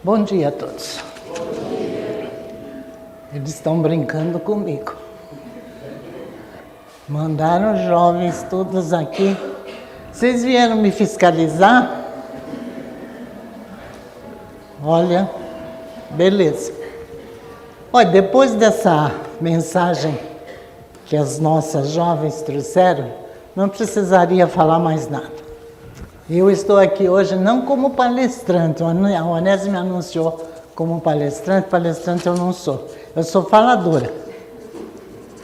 Bom dia a todos. Eles estão brincando comigo. Mandaram os jovens todos aqui. Vocês vieram me fiscalizar? Olha, beleza. Olha, depois dessa mensagem que as nossas jovens trouxeram, não precisaria falar mais nada. Eu estou aqui hoje não como palestrante, a Onésio me anunciou como palestrante eu não sou. Eu sou faladora.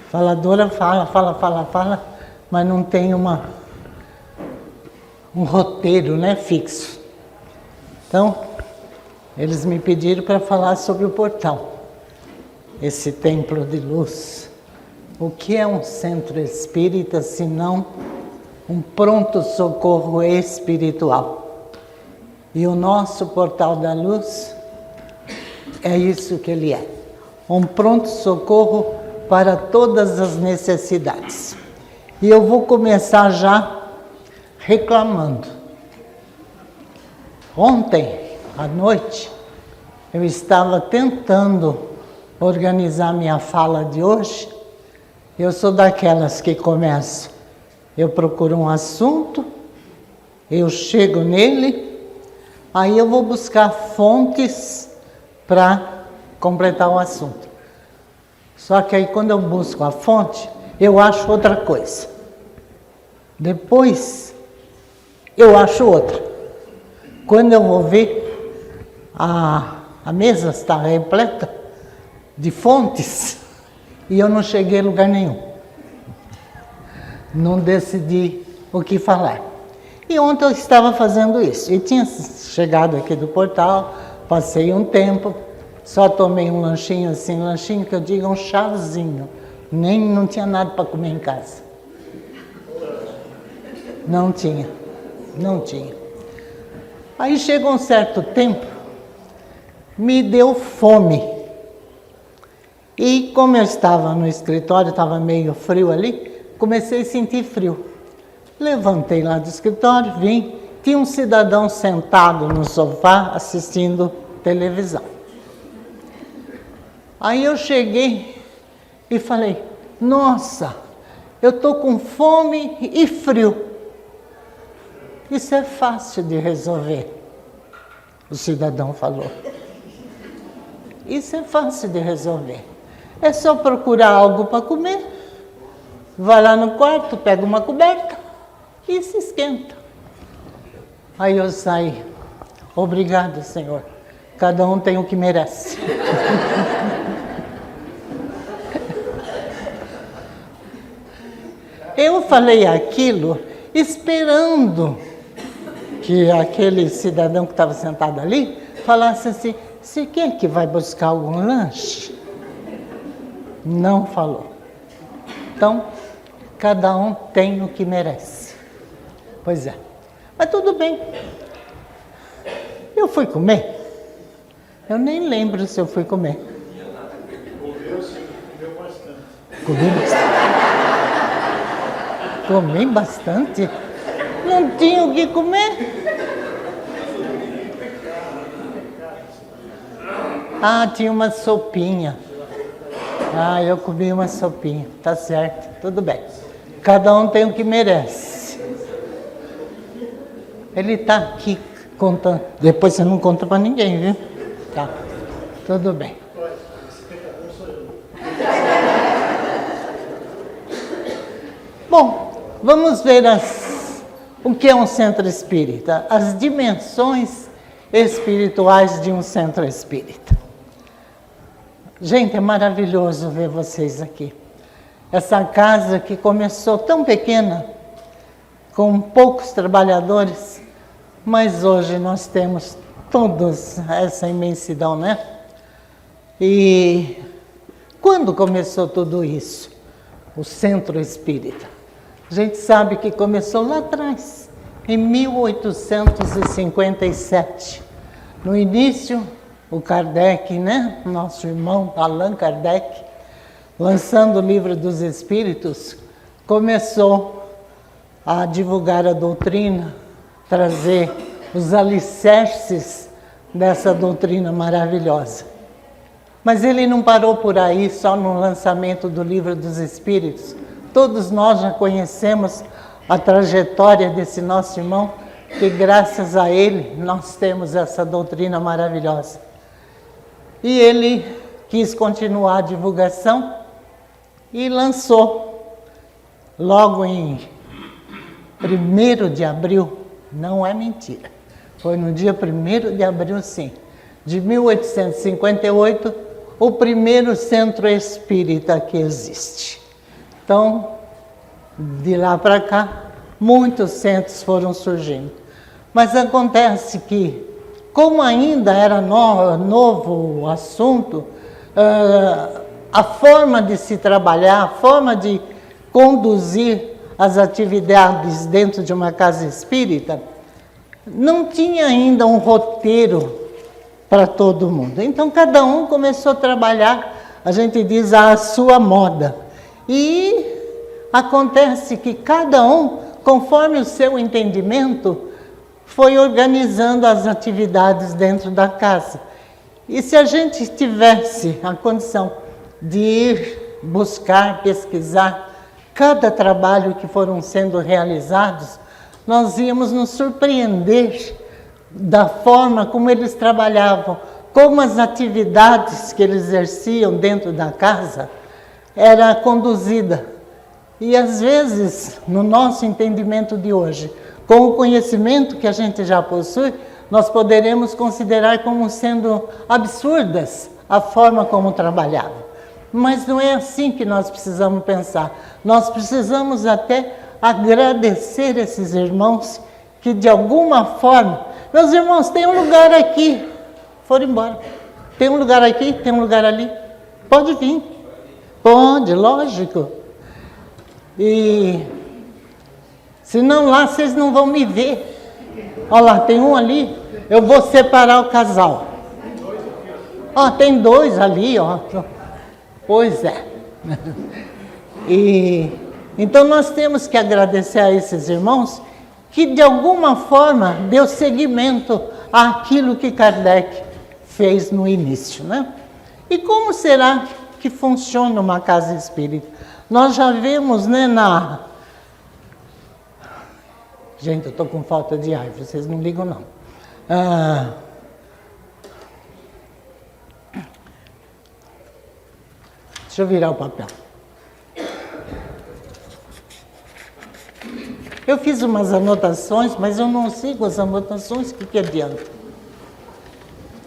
Faladora fala, mas não tem um roteiro, né, fixo. Então, eles me pediram para falar sobre o portal, esse templo de luz. O que é um centro espírita, se não um pronto-socorro espiritual? E o nosso portal da luz é isso que ele é. Um pronto-socorro para todas as necessidades. E eu vou começar já reclamando. Ontem, à noite, eu estava tentando organizar minha fala de hoje. Eu sou daquelas que começam. Eu procuro um assunto, eu chego nele, aí eu vou buscar fontes para completar o assunto. Só que aí quando eu busco a fonte, eu acho outra coisa. Depois, eu acho outra. Quando eu vou ver, a mesa está repleta de fontes e eu não cheguei a lugar nenhum. Não decidi o que falar. E ontem eu estava fazendo isso. E tinha chegado aqui do portal, passei um tempo, só tomei um lanchinho assim, lanchinho que eu digo um chazinho. Não tinha nada para comer em casa. Não tinha. Aí chegou um certo tempo, me deu fome. E como eu estava no escritório, estava meio frio ali, comecei a sentir frio. Levantei lá do escritório, vim, tinha um cidadão sentado no sofá assistindo televisão. Aí eu cheguei e falei, nossa, eu estou com fome e frio. Isso é fácil de resolver, o cidadão falou. Isso é fácil de resolver. É só procurar algo para comer, vai lá no quarto, pega uma coberta e se esquenta. Aí eu saí. Obrigado, Senhor. Cada um tem o que merece. Eu falei aquilo esperando que aquele cidadão que estava sentado ali falasse assim, você quer que vai buscar algum lanche? Não falou. Então, cada um tem o que merece. Pois é. Mas tudo bem. Eu fui comer? Eu nem lembro se eu fui comer. Comi bastante. Comi bastante? Não tinha o que comer? Ah, tinha uma sopinha. Ah, eu comi uma sopinha. Tá certo, tudo bem. Cada um tem o que merece. Ele está aqui contando. Depois você não conta para ninguém, viu? Tá, tudo bem. Bom, vamos ver o que é um centro espírita. As dimensões espirituais de um centro espírita. Gente, é maravilhoso ver vocês aqui. Essa casa que começou tão pequena, com poucos trabalhadores, mas hoje nós temos todos essa imensidão, né? E quando começou tudo isso? O centro espírita. A gente sabe que começou lá atrás, em 1857. No início, o Kardec, né? Nosso irmão Allan Kardec, lançando o Livro dos Espíritos, começou a divulgar a doutrina, trazer os alicerces dessa doutrina maravilhosa. Mas ele não parou por aí, só no lançamento do Livro dos Espíritos. Todos nós já conhecemos a trajetória desse nosso irmão, que graças a ele nós temos essa doutrina maravilhosa. E ele quis continuar a divulgação e lançou, logo em 1º de abril, não é mentira, foi no dia 1º de abril, sim, de 1858, o primeiro centro espírita que existe. Então, de lá para cá, muitos centros foram surgindo. Mas acontece que, como ainda era novo o assunto, a forma de se trabalhar, a forma de conduzir as atividades dentro de uma casa espírita, não tinha ainda um roteiro para todo mundo. Então, cada um começou a trabalhar, a gente diz, à sua moda. E acontece que cada um, conforme o seu entendimento, foi organizando as atividades dentro da casa. E se a gente tivesse a condição de ir buscar, pesquisar cada trabalho que foram sendo realizados, nós íamos nos surpreender da forma como eles trabalhavam, como as atividades que eles exerciam dentro da casa era conduzida. E às vezes, no nosso entendimento de hoje, com o conhecimento que a gente já possui, nós poderemos considerar como sendo absurdas a forma como trabalhavam. Mas não é assim que nós precisamos pensar. Nós precisamos até agradecer esses irmãos que de alguma forma... Meus irmãos, tem um lugar aqui. Foram embora. Tem um lugar aqui, tem um lugar ali. Pode vir. Pode, lógico. E senão lá vocês não vão me ver. Olha lá, tem um ali. Eu vou separar o casal. Ó, tem 2 ali, ó. Pois é. E então nós temos que agradecer a esses irmãos que de alguma forma deu seguimento àquilo que Kardec fez no início, né? E como será que funciona uma casa espírita? Nós já vemos, né, Gente, eu estou com falta de ar, vocês não ligam não. Deixa eu virar o papel. Eu fiz umas anotações, mas eu não sigo as anotações, o que adianta?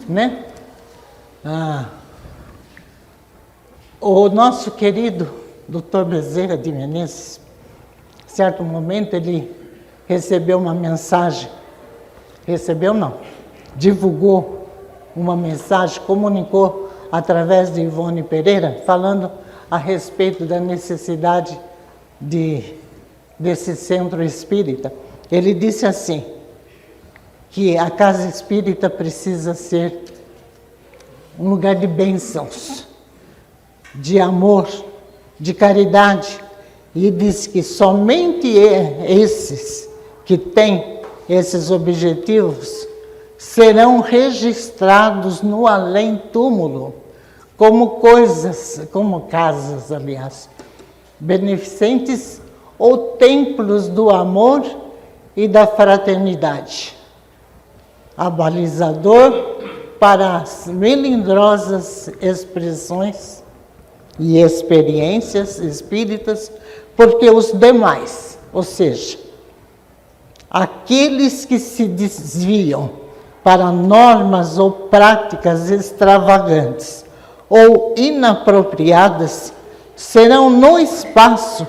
Né? O nosso querido Dr. Bezerra de Menezes, em certo momento ele recebeu uma mensagem, divulgou uma mensagem, comunicou através de Ivone Pereira, falando a respeito da necessidade desse centro espírita. Ele disse assim, que a casa espírita precisa ser um lugar de bênçãos, de amor, de caridade, e diz que somente esses que têm esses objetivos serão registrados no além-túmulo como casas, aliás, beneficentes ou templos do amor e da fraternidade, abalizador para as melindrosas expressões e experiências espíritas, porque os demais, ou seja, aqueles que se desviam para normas ou práticas extravagantes ou inapropriadas, serão no espaço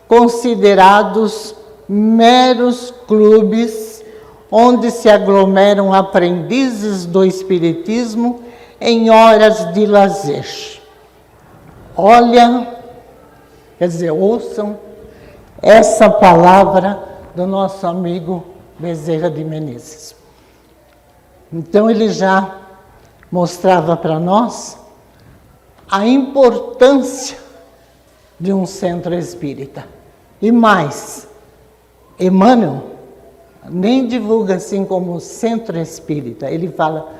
considerados meros clubes onde se aglomeram aprendizes do espiritismo em horas de lazer. Olha, quer dizer, ouçam essa palavra do nosso amigo Bezerra de Menezes. Então ele já mostrava para nós a importância de um centro espírita. E mais, Emmanuel nem divulga assim como centro espírita, ele fala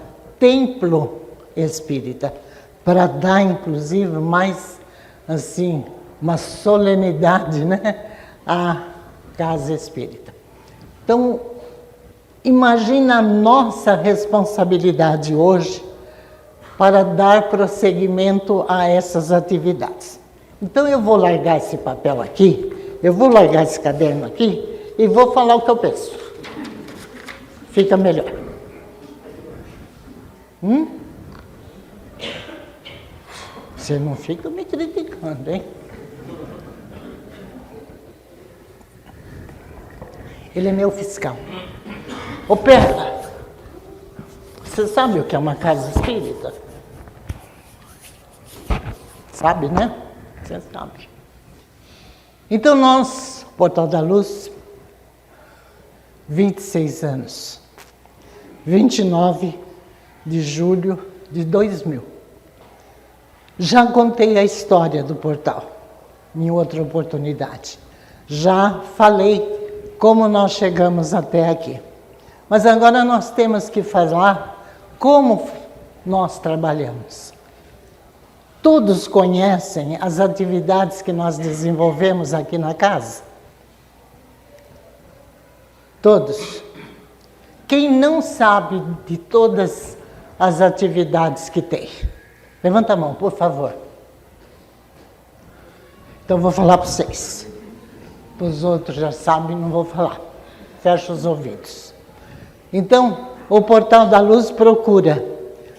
templo espírita, para dar, inclusive, mais, assim, uma solenidade, né, à casa espírita. Então, imagina a nossa responsabilidade hoje para dar prosseguimento a essas atividades. Então, eu vou largar esse papel aqui, eu vou largar esse caderno aqui e vou falar o que eu penso. Fica melhor. Você não fica me criticando, hein? Ele é meu fiscal. Ô, Perla, você sabe o que é uma casa espírita? Sabe, né? Você sabe. Então nós, Portal da Luz, 26 anos, 29 de julho de 2000. Já contei a história do portal, em outra oportunidade. Já falei como nós chegamos até aqui. Mas agora nós temos que falar como nós trabalhamos. Todos conhecem as atividades que nós desenvolvemos aqui na casa? Todos. Quem não sabe de todas as atividades que tem? Levanta a mão, por favor. Então, vou falar para vocês. Os outros já sabem, não vou falar. Fecha os ouvidos. Então, o Portal da Luz procura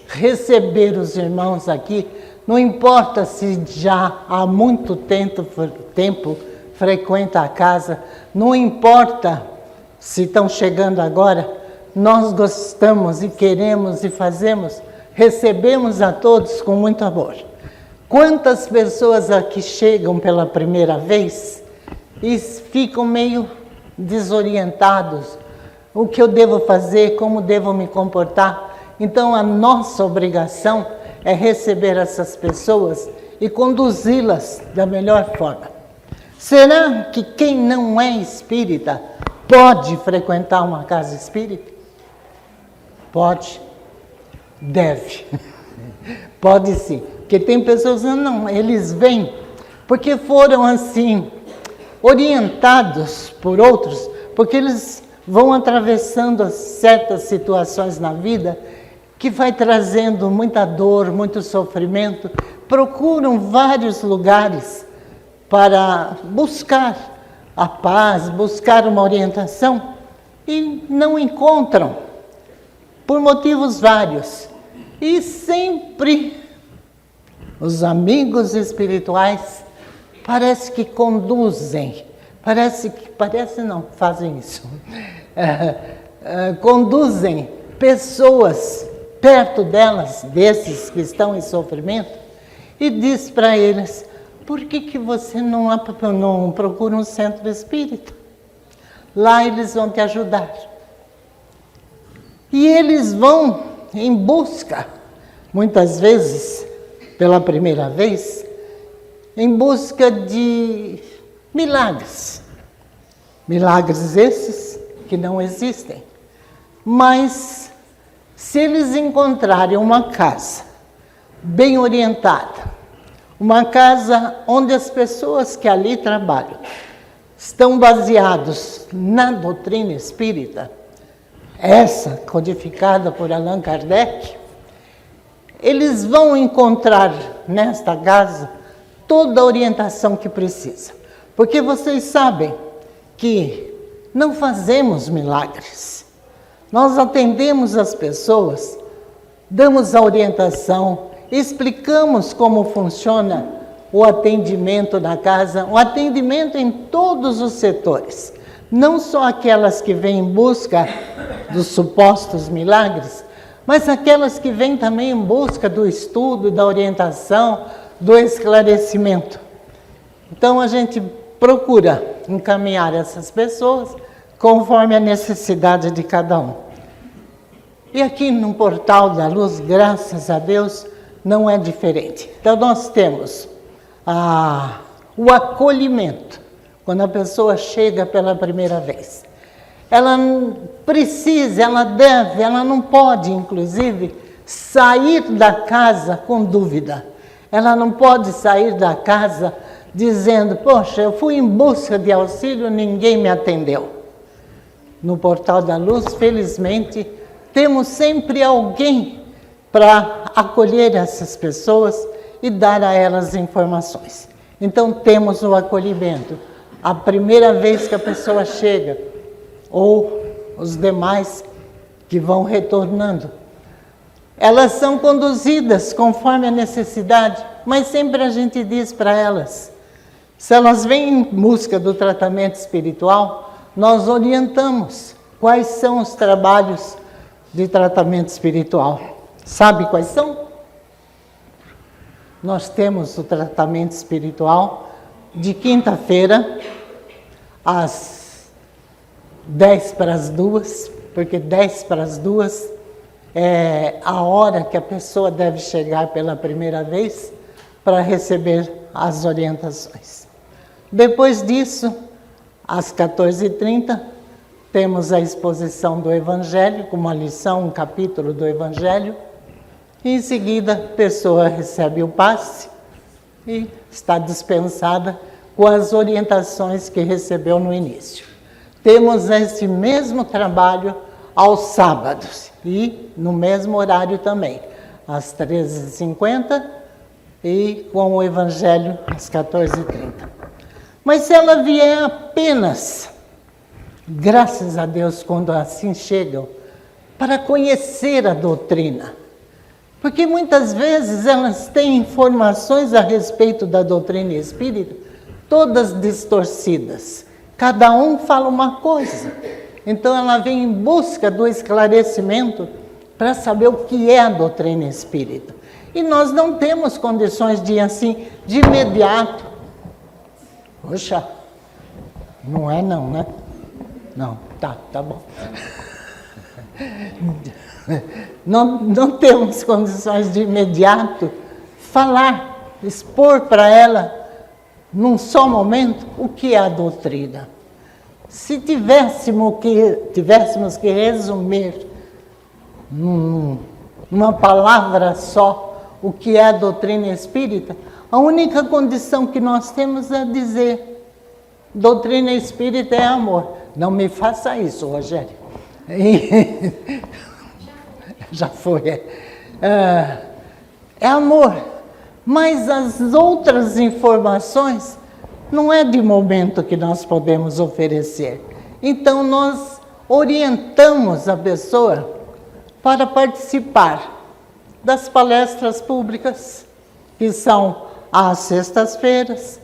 receber os irmãos aqui, não importa se já há muito tempo frequenta a casa, não importa se estão chegando agora, nós gostamos e queremos e fazemos, recebemos a todos com muito amor. Quantas pessoas aqui chegam pela primeira vez e ficam meio desorientados? O que eu devo fazer? Como devo me comportar? Então, a nossa obrigação é receber essas pessoas e conduzi-las da melhor forma. Será que quem não é espírita pode frequentar uma casa espírita? Pode. Deve. Pode sim. Porque tem pessoas que não, eles vêm porque foram assim, orientados por outros, porque eles vão atravessando certas situações na vida que vai trazendo muita dor, muito sofrimento, procuram vários lugares para buscar a paz, buscar uma orientação e não encontram, por motivos vários. E sempre os amigos espirituais parece que conduzem, fazem isso, conduzem pessoas perto delas, desses que estão em sofrimento, e diz para eles: por que você não procura um centro espírita? Lá eles vão te ajudar. E eles vão em busca, muitas vezes, pela primeira vez, em busca de milagres. Milagres esses que não existem. Mas, se eles encontrarem uma casa bem orientada, uma casa onde as pessoas que ali trabalham estão baseados na doutrina espírita, essa codificada por Allan Kardec, eles vão encontrar nesta casa toda a orientação que precisa. Porque vocês sabem que não fazemos milagres. Nós atendemos as pessoas, damos a orientação, explicamos como funciona o atendimento na casa, o atendimento em todos os setores. Não só aquelas que vêm em busca dos supostos milagres, mas aquelas que vêm também em busca do estudo, da orientação, do esclarecimento. Então, a gente procura encaminhar essas pessoas conforme a necessidade de cada um. E aqui no Portal da Luz, graças a Deus, não é diferente. Então, nós temos o acolhimento, quando a pessoa chega pela primeira vez. Ela precisa, ela deve, ela não pode, inclusive, sair da casa com dúvida. Ela não pode sair da casa dizendo, poxa, eu fui em busca de auxílio, ninguém me atendeu. No Portal da Luz, felizmente, temos sempre alguém para acolher essas pessoas e dar a elas informações. Então, temos o acolhimento. A primeira vez que a pessoa chega, ou os demais que vão retornando, elas são conduzidas conforme a necessidade, mas sempre a gente diz para elas, se elas vêm em busca do tratamento espiritual, nós orientamos quais são os trabalhos de tratamento espiritual. Sabe quais são? Nós temos o tratamento espiritual de quinta-feira, às 1:50, porque 1:50 é a hora que a pessoa deve chegar pela primeira vez para receber as orientações. Depois disso, às 14h30, temos a exposição do Evangelho, com uma lição, um capítulo do Evangelho. E em seguida, a pessoa recebe o passe e está dispensada com as orientações que recebeu no início. Temos esse mesmo trabalho aos sábados e no mesmo horário também, às 13h50 e com o Evangelho às 14h30. Mas se ela vier apenas, graças a Deus, quando assim chegam, para conhecer a doutrina, porque muitas vezes elas têm informações a respeito da doutrina espírita, todas distorcidas. Cada um fala uma coisa. Então ela vem em busca do esclarecimento para saber o que é a doutrina espírita. E nós não temos condições de ir assim, de imediato. Poxa, não é não, né? Não, tá bom. Não temos condições de imediato falar, expor para ela, num só momento, o que é a doutrina. Se tivéssemos que resumir numa palavra só o que é a doutrina espírita, a única condição que nós temos é dizer: doutrina espírita é amor. Não me faça isso, Rogério. Já foi. É amor. Mas as outras informações não é de momento que nós podemos oferecer. Então, nós orientamos a pessoa para participar das palestras públicas, que são às sextas-feiras,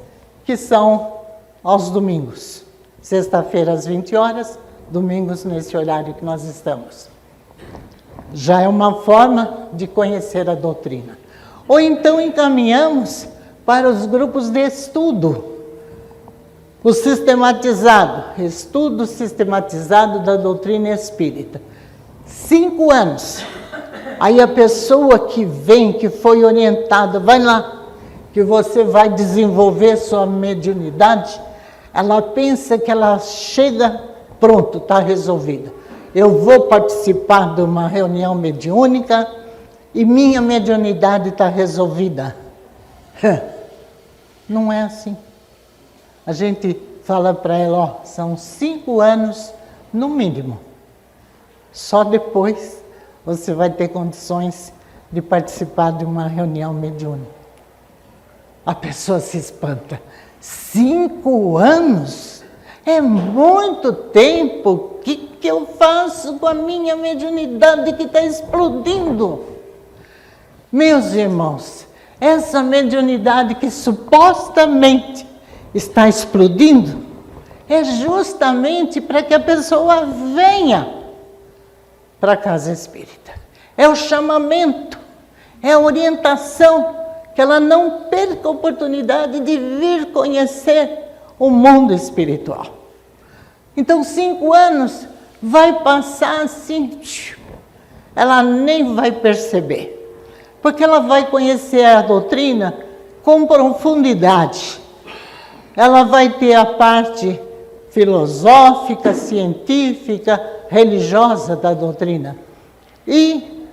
que são aos domingos. Sexta-feira às 20 horas, domingos nesse horário que nós estamos. Já é uma forma de conhecer a doutrina. Ou então encaminhamos para os grupos de estudo. O sistematizado, estudo sistematizado da doutrina espírita. 5 anos. Aí a pessoa que vem, que foi orientada, vai lá, que você vai desenvolver sua mediunidade, ela pensa que ela chega, pronto, está resolvida. Eu vou participar de uma reunião mediúnica e minha mediunidade está resolvida. Não é assim. A gente fala para ela, ó, são 5 anos no mínimo. Só depois você vai ter condições de participar de uma reunião mediúnica. A pessoa se espanta. 5 anos? É muito tempo. O que eu faço com a minha mediunidade que está explodindo? Meus irmãos, essa mediunidade que supostamente está explodindo é justamente para que a pessoa venha para a casa espírita. É o chamamento, é a orientação, que ela não perca a oportunidade de vir conhecer o mundo espiritual. Então, 5 anos vai passar assim, ela nem vai perceber, porque ela vai conhecer a doutrina com profundidade. Ela vai ter a parte filosófica, científica, religiosa da doutrina. E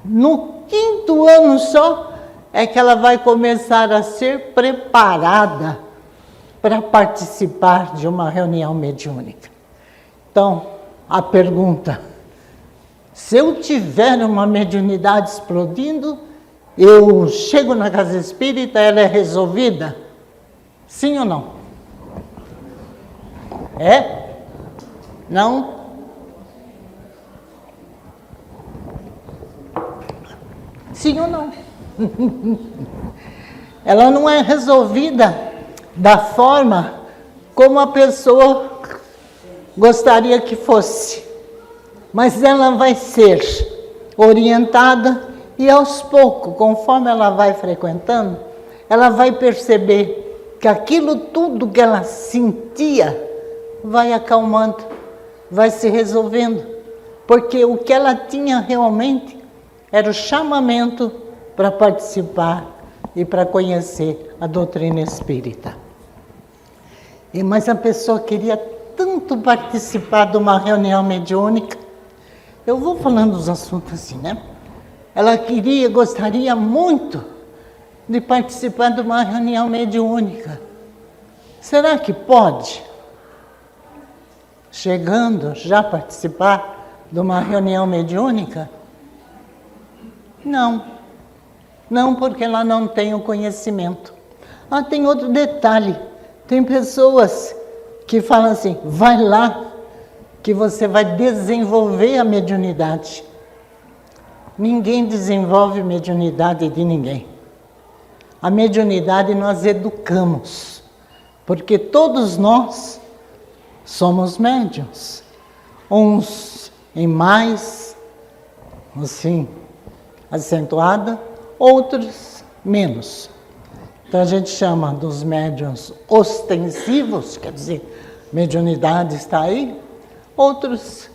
No 5º ano só é que ela vai começar a ser preparada para participar de uma reunião mediúnica. Então, a pergunta: se eu tiver uma mediunidade explodindo, eu chego na casa espírita, ela é resolvida? Sim ou não? É? Não? Sim ou não? Ela não é resolvida da forma como a pessoa gostaria que fosse, mas ela vai ser orientada e aos poucos, conforme ela vai frequentando, ela vai perceber que aquilo tudo que ela sentia vai acalmando, vai se resolvendo, porque o que ela tinha realmente era o chamamento para participar e para conhecer a doutrina espírita. Mas a pessoa queria tanto participar de uma reunião mediúnica. Eu vou falando dos assuntos assim, né? Ela gostaria muito de participar de uma reunião mediúnica. Será que pode? Chegando já participar de uma reunião mediúnica? Não. Não, porque ela não tem o conhecimento. Tem outro detalhe. Tem pessoas que falam assim: vai lá que você vai desenvolver a mediunidade. Ninguém desenvolve mediunidade de ninguém. A mediunidade nós educamos, porque todos nós somos médiuns. Uns em mais, assim, acentuada, outros menos. Então a gente chama dos médiuns ostensivos, quer dizer, mediunidade está aí. Outros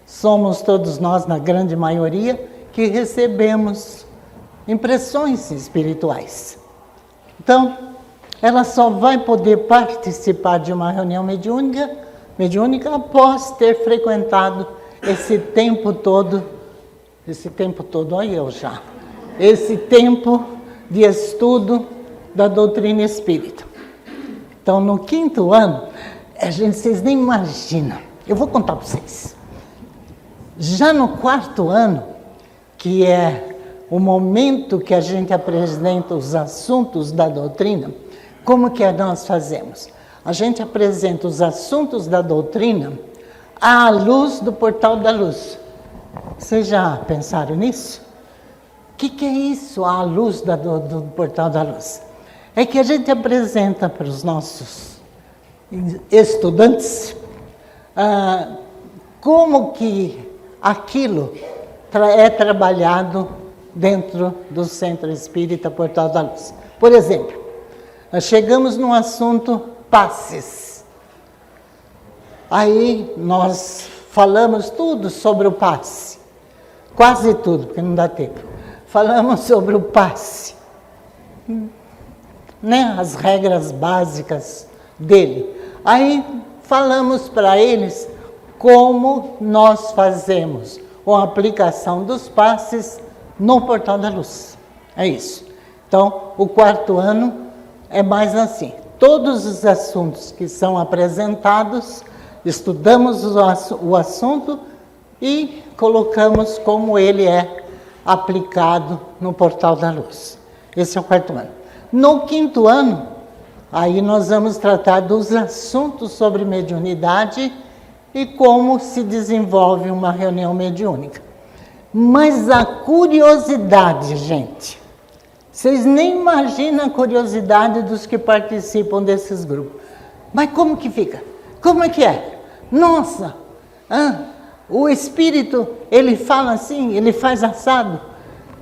somos todos nós, na grande maioria, que recebemos impressões espirituais. Então, ela só vai poder participar de uma reunião mediúnica após ter frequentado esse tempo todo, olha eu já, esse tempo de estudo da doutrina espírita. Então, no 5º ano, vocês nem imaginam, eu vou contar para vocês. Já no 4º ano, que é o momento que a gente apresenta os assuntos da doutrina, como que nós fazemos? A gente apresenta os assuntos da doutrina à luz do Portal da Luz. Vocês já pensaram nisso? O que é isso, à luz do Portal da Luz? É que a gente apresenta para os nossos estudantes como que aquilo é trabalhado dentro do Centro Espírita Portal da Luz. Por exemplo, nós chegamos no assunto passes. Aí nós falamos tudo sobre o passe. Quase tudo, porque não dá tempo. Falamos sobre o passe. Né? As regras básicas dele. Aí falamos para eles como nós fazemos a aplicação dos passes no Portal da Luz. É isso. Então, o 4º ano é mais assim. Todos os assuntos que são apresentados, estudamos o assunto e colocamos como ele é aplicado no Portal da Luz. Esse é o 4º ano. No 5º ano, aí nós vamos tratar dos assuntos sobre mediunidade e como se desenvolve uma reunião mediúnica. Mas a curiosidade, gente, vocês nem imaginam a curiosidade dos que participam desses grupos. Mas como que fica? Como é que é? Nossa, o espírito, ele fala assim, ele faz assado.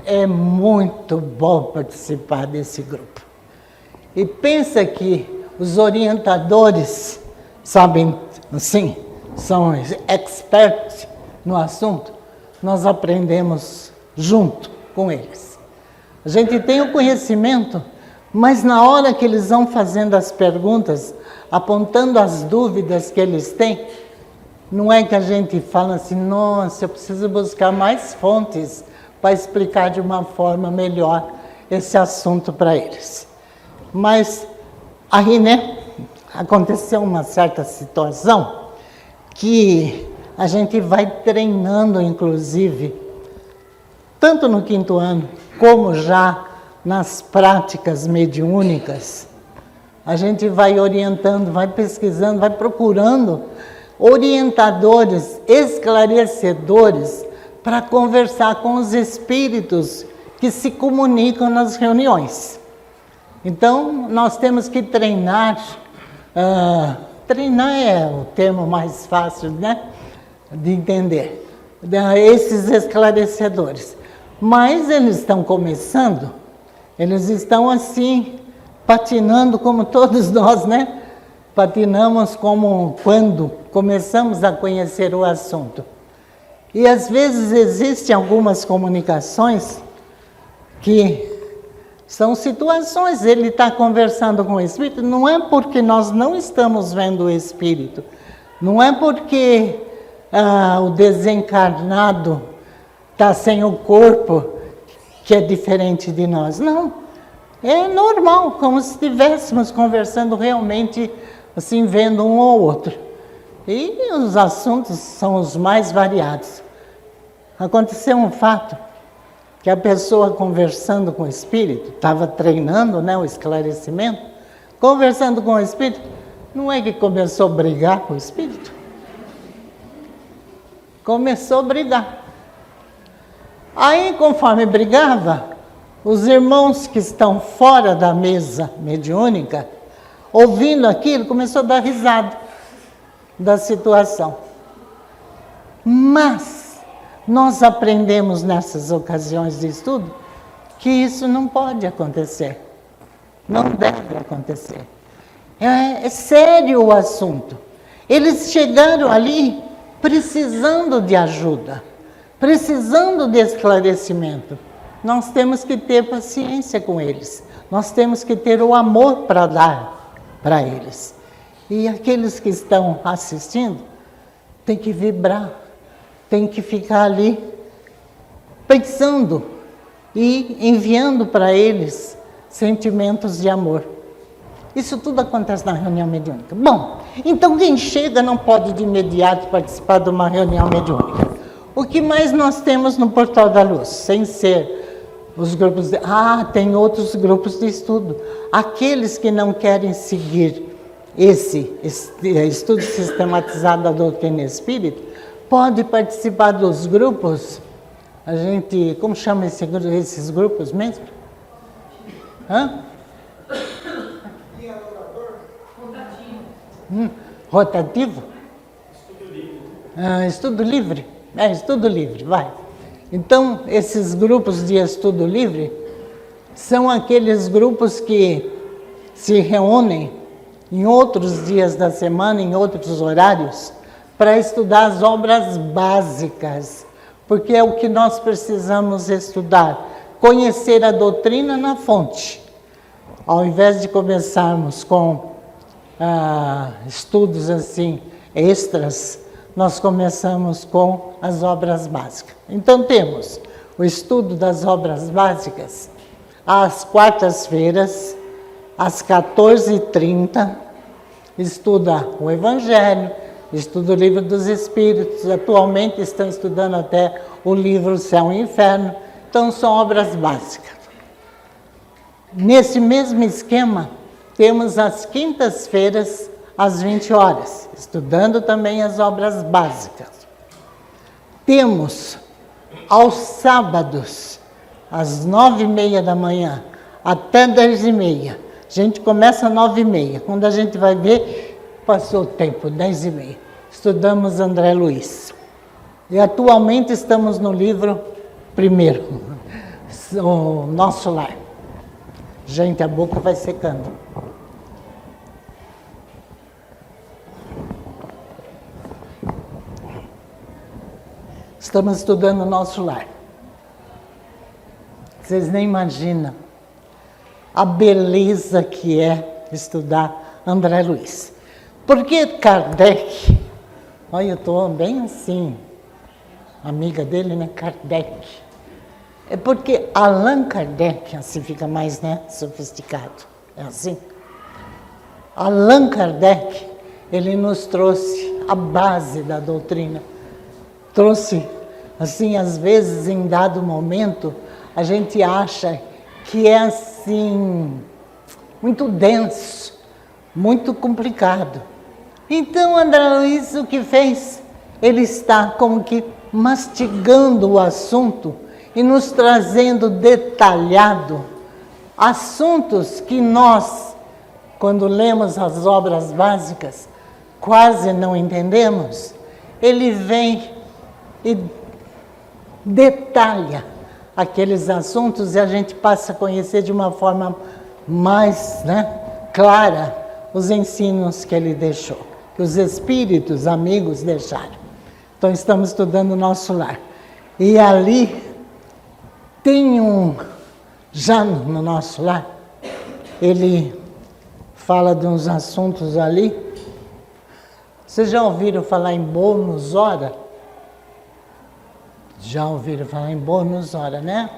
É muito bom participar desse grupo. E pensa que os orientadores sabem, assim, são experts no assunto, nós aprendemos junto com eles. A gente tem o conhecimento, mas na hora que eles vão fazendo as perguntas, apontando as dúvidas que eles têm, não é que a gente fala assim: nossa, eu preciso buscar mais fontes para explicar de uma forma melhor esse assunto para eles. Mas aí, né, aconteceu uma certa situação que a gente vai treinando, inclusive, tanto no 5º ano, como já nas práticas mediúnicas, a gente vai orientando, vai pesquisando, vai procurando orientadores, esclarecedores, para conversar com os espíritos que se comunicam nas reuniões. Então, nós temos que treinar, treinar é o termo mais fácil, né, de entender, esses esclarecedores. Mas eles estão começando, eles estão assim, patinando como todos nós, né? Patinamos como quando começamos a conhecer o assunto. E às vezes existem algumas comunicações que são situações, ele está conversando com o Espírito, não é porque nós não estamos vendo o Espírito, não é porque o desencarnado está sem o corpo que é diferente de nós, não. É normal, como se estivéssemos conversando realmente, assim, vendo um ou outro. E os assuntos são os mais variados. Aconteceu um fato, que a pessoa conversando com o Espírito, estava treinando, né, o esclarecimento, conversando com o Espírito, não é que começou a brigar com o Espírito? Começou a brigar. Aí, conforme brigava, os irmãos que estão fora da mesa mediúnica, ouvindo aquilo, começou a dar risada da situação. Mas nós aprendemos nessas ocasiões de estudo que isso não pode acontecer. Não deve acontecer. É sério o assunto. Eles chegaram ali precisando de ajuda, precisando de esclarecimento. Nós temos que ter paciência com eles. Nós temos que ter o amor para dar para eles. E aqueles que estão assistindo têm que vibrar, têm que ficar ali pensando e enviando para eles sentimentos de amor. Isso tudo acontece na reunião mediúnica. Bom, então quem chega não pode de imediato participar de uma reunião mediúnica. O que mais nós temos no Portal da Luz, sem ser os grupos de... tem outros grupos de estudo. Aqueles que não querem seguir esse estudo sistematizado da doutrina espírita, pode participar dos grupos. A gente, como chama esses grupos mesmo? Rotativo? Estudo livre. Estudo livre? Estudo livre, vai. Então, esses grupos de estudo livre são aqueles grupos que se reúnem em outros dias da semana, em outros horários, para estudar as obras básicas, porque é o que nós precisamos estudar, conhecer a doutrina na fonte. Ao invés de começarmos com estudos assim extras, nós começamos com as obras básicas. Então temos o estudo das obras básicas às quartas-feiras, às 14h30, estuda o Evangelho, estuda o Livro dos Espíritos, atualmente estão estudando até o livro Céu e Inferno, então são obras básicas. Nesse mesmo esquema, temos as quintas-feiras, às 20 horas, estudando também as obras básicas. Temos, aos sábados, às 9h30 da manhã, até 10h30. A gente começa às 9h30. Quando a gente vai ver, passou o tempo, 10h30. Estudamos André Luiz. E atualmente estamos no livro primeiro, o Nosso Lar. Gente, a boca vai secando. Estamos estudando o Nosso Lar. Vocês nem imaginam a beleza que é estudar André Luiz. Porque Kardec, olha, eu estou bem assim, amiga dele, né, Kardec. É porque Allan Kardec, assim fica mais, né, sofisticado, é assim. Allan Kardec, ele nos trouxe a base da doutrina. Trouxe, assim, às vezes, em dado momento, a gente acha que é, assim, muito denso, muito complicado. Então, André Luiz, o que fez? Ele está como que mastigando o assunto e nos trazendo detalhado assuntos que nós, quando lemos as obras básicas, quase não entendemos. Ele vem e detalha aqueles assuntos e a gente passa a conhecer de uma forma mais, né, clara os ensinos que ele deixou, que os espíritos amigos deixaram. Então, estamos estudando o Nosso Lar. E ali tem já no Nosso Lar, ele fala de uns assuntos ali. Vocês já ouviram falar em bônus hora? Já ouviram falar em bônus hora, né?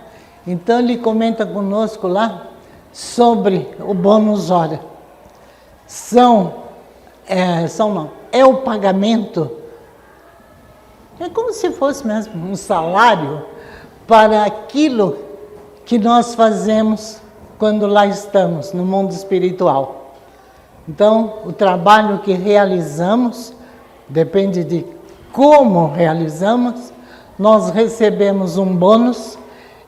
Então, ele comenta conosco lá sobre o bônus hora. É o pagamento, é como se fosse mesmo um salário para aquilo que nós fazemos quando lá estamos, no mundo espiritual. Então, o trabalho que realizamos, depende de como realizamos, nós recebemos um bônus,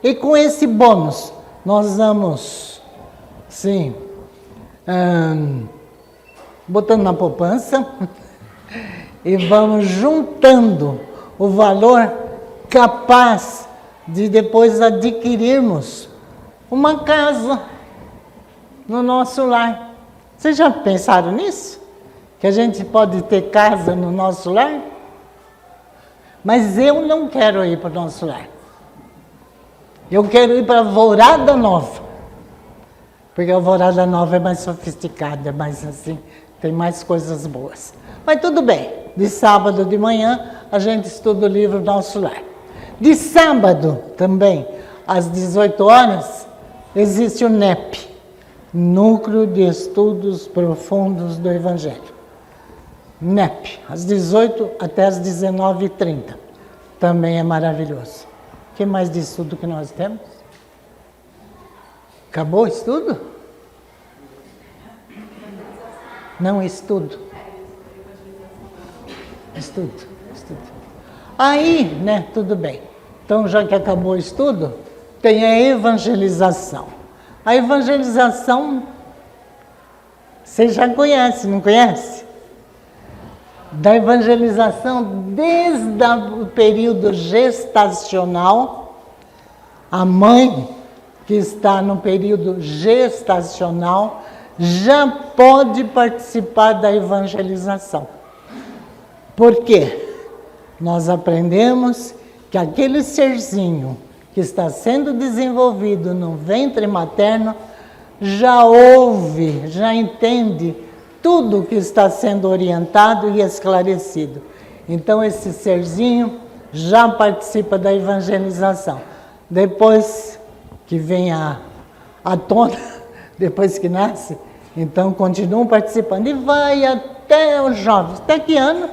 e com esse bônus, nós vamos, sim, botando na poupança, e vamos juntando o valor capaz de depois adquirirmos uma casa no nosso lar. Vocês já pensaram nisso? Que a gente pode ter casa no nosso lar? Mas eu não quero ir para o nosso lar. Eu quero ir para a Alvorada Nova. Porque a Alvorada Nova é mais sofisticada, é mais assim, tem mais coisas boas. Mas tudo bem, de sábado de manhã a gente estuda o livro Nosso Lar. De sábado também, às 18 horas, existe o NEP, Núcleo de Estudos Profundos do Evangelho. NEP, às 18 até às 19h30. Também é maravilhoso. O que mais de estudo que nós temos? Acabou o estudo? Não, estudo. Estudo. Aí, né, tudo bem. Então, já que acabou o estudo, tem a evangelização. A evangelização, você já conhece, não conhece? Da evangelização, desde o período gestacional, a mãe que está no período gestacional já pode participar da evangelização. Por quê? Nós aprendemos que aquele serzinho que está sendo desenvolvido no ventre materno já ouve, já entende tudo o que está sendo orientado e esclarecido. Então, esse serzinho já participa da evangelização. Depois que vem à tona, depois que nasce, então continuam participando. E vai até os jovens. Até que ano?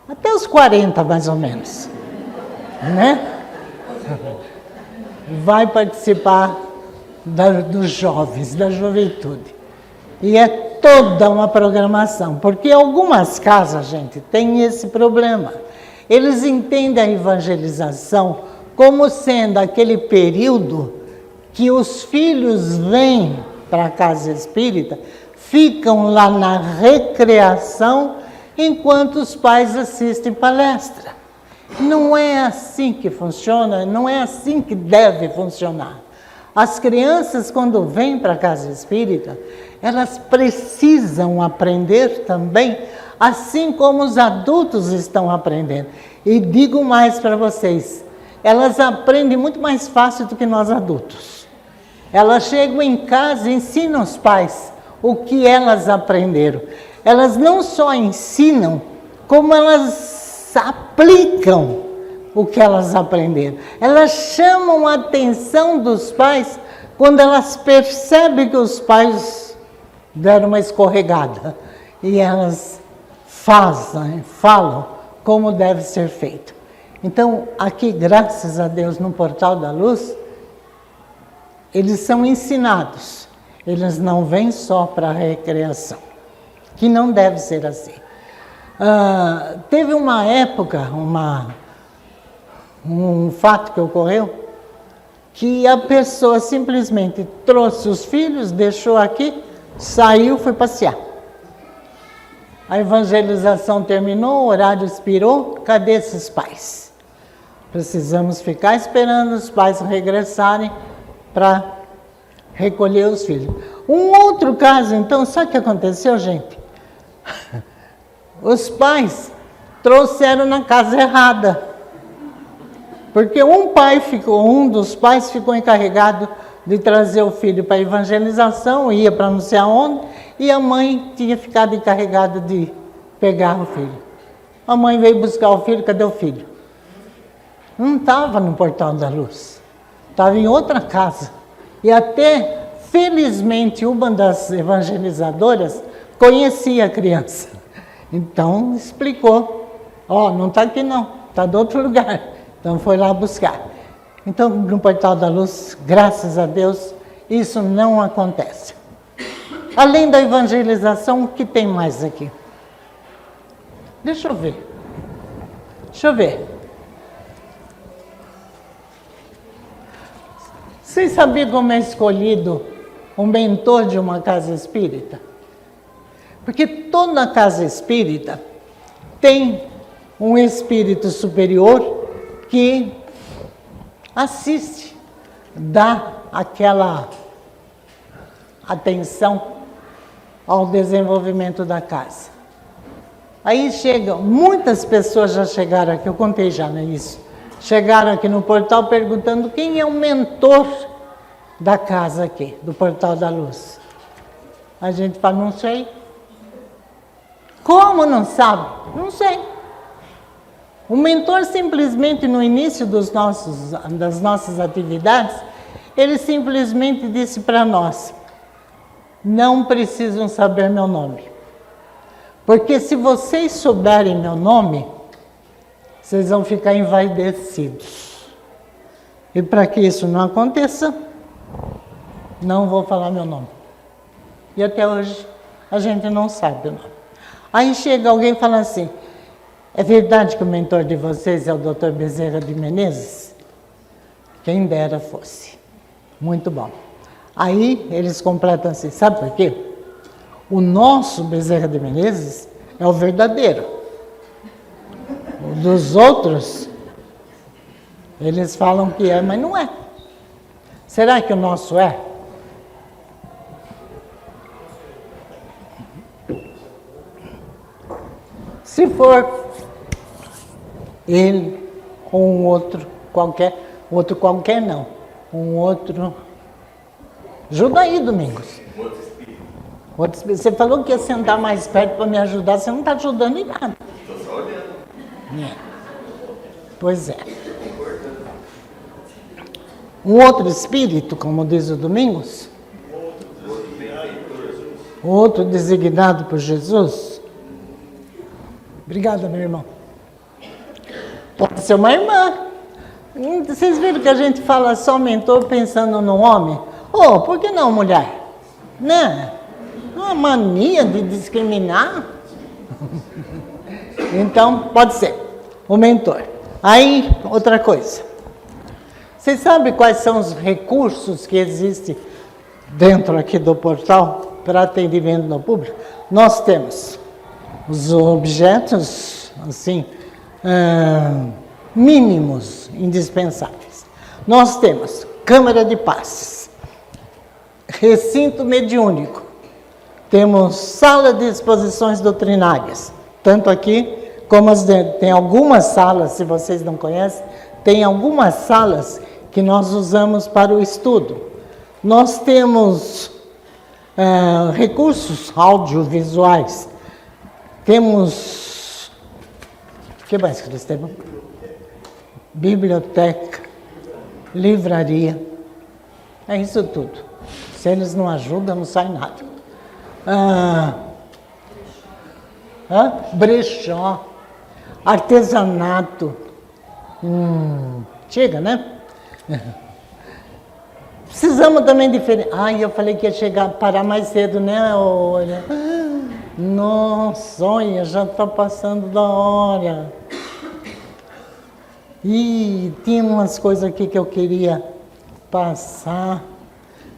Até os 40, mais ou menos. Né? Vai participar dos jovens, da juventude. E é toda uma programação, porque algumas casas, gente, têm esse problema. Eles entendem a evangelização como sendo aquele período que os filhos vêm para a casa espírita, ficam lá na recreação, enquanto os pais assistem palestra. Não é assim que funciona, não é assim que deve funcionar. As crianças, quando vêm para a casa espírita, elas precisam aprender também, assim como os adultos estão aprendendo. E digo mais para vocês, elas aprendem muito mais fácil do que nós adultos. Elas chegam em casa e ensinam os pais o que elas aprenderam. Elas não só ensinam, como elas aplicam o que elas aprenderam. Elas chamam a atenção dos pais quando elas percebem que os pais deram uma escorregada. E elas falam como deve ser feito. Então, aqui, graças a Deus, no Portal da Luz, eles são ensinados. Eles não vêm só para a recreação, que não deve ser assim. Teve uma época, um fato que ocorreu, que a pessoa simplesmente trouxe os filhos, deixou aqui, saiu, foi passear. A evangelização terminou, o horário expirou, cadê esses pais? Precisamos ficar esperando os pais regressarem para recolher os filhos. Um outro caso, então, sabe o que aconteceu, gente? Os pais trouxeram na casa errada. Porque um dos pais ficou encarregado de trazer o filho para a evangelização, ia para não sei aonde, e a mãe tinha ficado encarregada de pegar o filho. A mãe veio buscar o filho, cadê o filho? Não estava no Portal da Luz, estava em outra casa. E até, felizmente, uma das evangelizadoras conhecia a criança. Então, explicou, não está aqui não, está de outro lugar. Então, foi lá buscar. Então, no Portal da Luz, graças a Deus, isso não acontece. Além da evangelização, o que tem mais aqui? Deixa eu ver. Vocês sabiam como é escolhido um mentor de uma casa espírita? Porque toda casa espírita tem um espírito superior que assiste, dá aquela atenção ao desenvolvimento da casa. Aí muitas pessoas já chegaram aqui, eu contei já, não é isso? Chegaram aqui no portal perguntando quem é o mentor da casa aqui, do Portal da Luz. A gente fala, não sei. Como não sabe? Não sei. O mentor simplesmente no início das nossas atividades, ele simplesmente disse para nós, não precisam saber meu nome. Porque se vocês souberem meu nome, vocês vão ficar envaidecidos. E para que isso não aconteça, não vou falar meu nome. E até hoje a gente não sabe o nome. Aí chega alguém e fala assim, é verdade que o mentor de vocês é o Dr. Bezerra de Menezes? Quem dera fosse. Muito bom. Aí eles completam assim, sabe por quê? O nosso Bezerra de Menezes é o verdadeiro. O dos outros, eles falam que é, mas não é. Será que o nosso é? Se for ele ou um outro qualquer não, um outro... Ajuda aí, Domingos. Outro espírito. Você falou que ia sentar mais perto para me ajudar, você não está ajudando em nada. Estou só olhando. Pois é. Um outro espírito, como diz o Domingos, outro designado por Jesus. Obrigada, meu irmão. Pode ser uma irmã. Vocês viram que a gente fala só mentor pensando no homem? Por que não mulher? Né? Uma mania de discriminar. Então, pode ser o mentor. Aí, outra coisa. Vocês sabem quais são os recursos que existem dentro aqui do portal para atendimento no público? Nós temos os objetos, assim, mínimos, indispensáveis. Nós temos câmara de paz, recinto mediúnico, temos sala de exposições doutrinárias, tanto aqui como tem algumas salas, se vocês não conhecem, tem algumas salas que nós usamos para o estudo. Nós temos recursos audiovisuais, temos... O que mais, Cristevão? biblioteca, livraria. É isso tudo. Se eles não ajudam, não sai nada. Brechó, artesanato. Chega, né? Precisamos também diferente. Eu falei que ia parar mais cedo, né? Olha. Nossa, olha, já está passando da hora. E tinha umas coisas aqui que eu queria passar.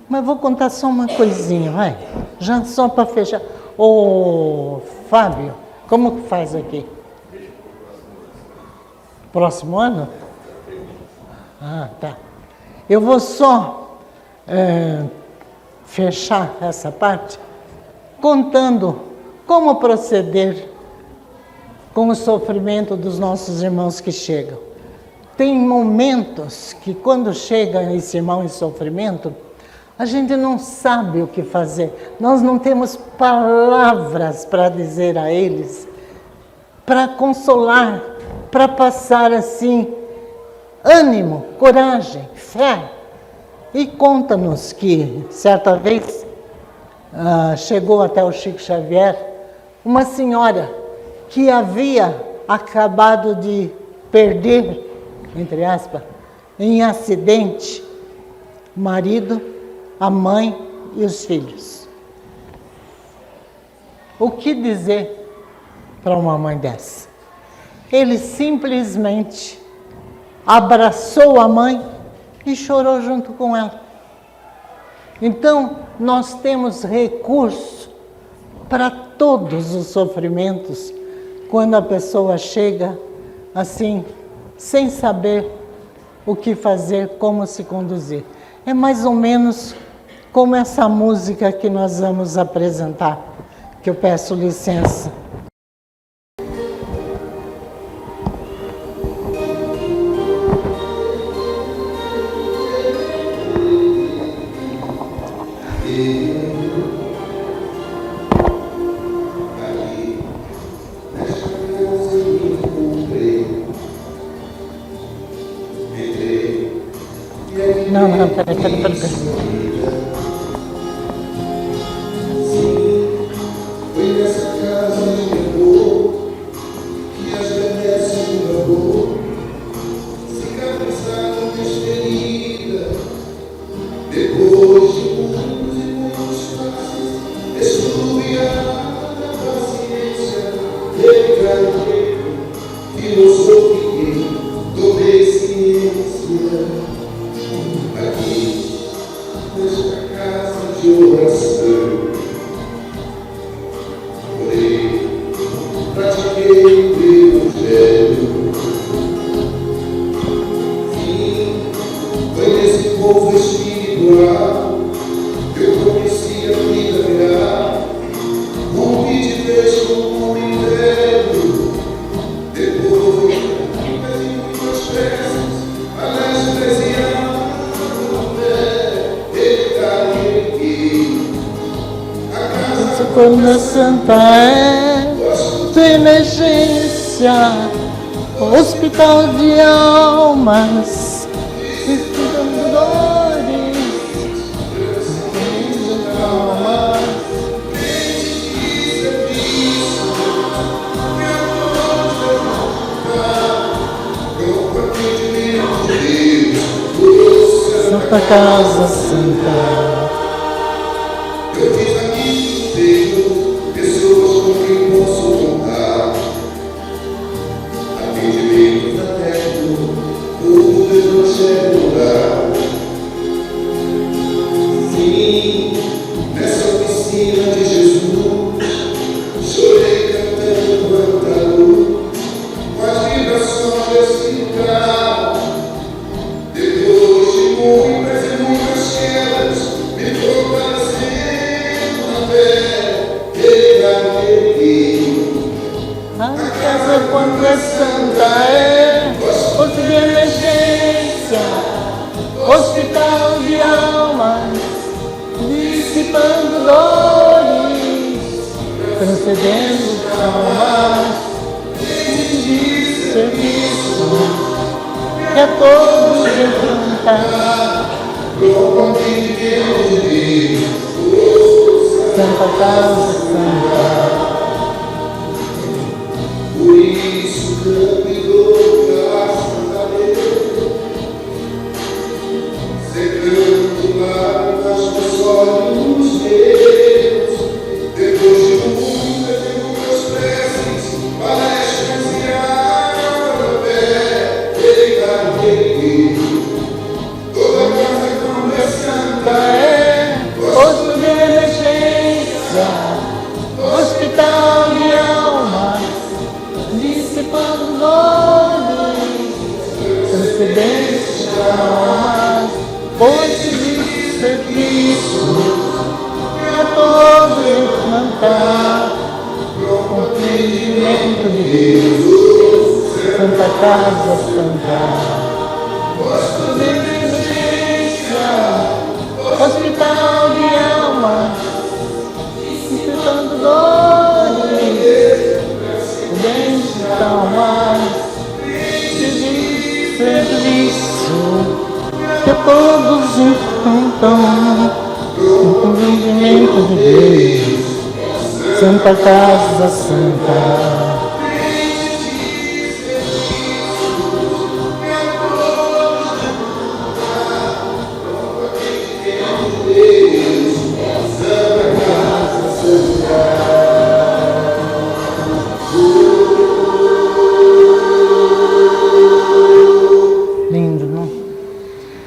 Mas vou contar só uma coisinha, vai. Já só para fechar. Ô, Fábio, como que faz aqui? Próximo ano? Tá. Eu vou só fechar essa parte contando como proceder com o sofrimento dos nossos irmãos que chegam. Tem momentos que quando chega esse irmão em sofrimento, a gente não sabe o que fazer. Nós não temos palavras para dizer a eles, para consolar, para passar assim, ânimo, coragem, fé. E conta-nos que, certa vez, chegou até o Chico Xavier uma senhora que havia acabado de perder, entre aspas, em acidente, o marido, a mãe e os filhos. O que dizer para uma mãe dessa? Ele simplesmente abraçou a mãe e chorou junto com ela. Então, nós temos recurso para todos os sofrimentos quando a pessoa chega assim, sem saber o que fazer, como se conduzir. É mais ou menos como essa música que nós vamos apresentar, que eu peço licença. Não, peraí. Quando a santa é tua emergência, hospital de almas, dando dores, almas. Santa Casa Santa. Pessoas com quem posso contar, atendimento fraterno, povo do Evangelho orar. Sim, nessa oficina de Jesus, chorei cantando quanta luz, com as vibrações desse lugar. Depois de muitas e muitas quedas, me fortalecendo na fé. A casa quando é santa é posto de emergência, hospital de almas, dissipando dores, transcendendo traumas de serviço. que a todos enfrentar. Santa Casa Santa. Por isso canto graças a Deus, secando lágrimas nos olhos meus, depois de muitas preces, palestras e a fé, ele carreguei. Toda casa como é santa é, Posto de emergência, hospital de almas, dissipando dores, transcendentes de almas, ponte de serviço, que a todos encantar, com entendimento de Deus, Santa Casa Santa. Posto de emergência, hospital de almas, dissipando dores, dentes de almas, de serviço, que todos enfrentam o convivimento de Deus, Santa Casa Santa.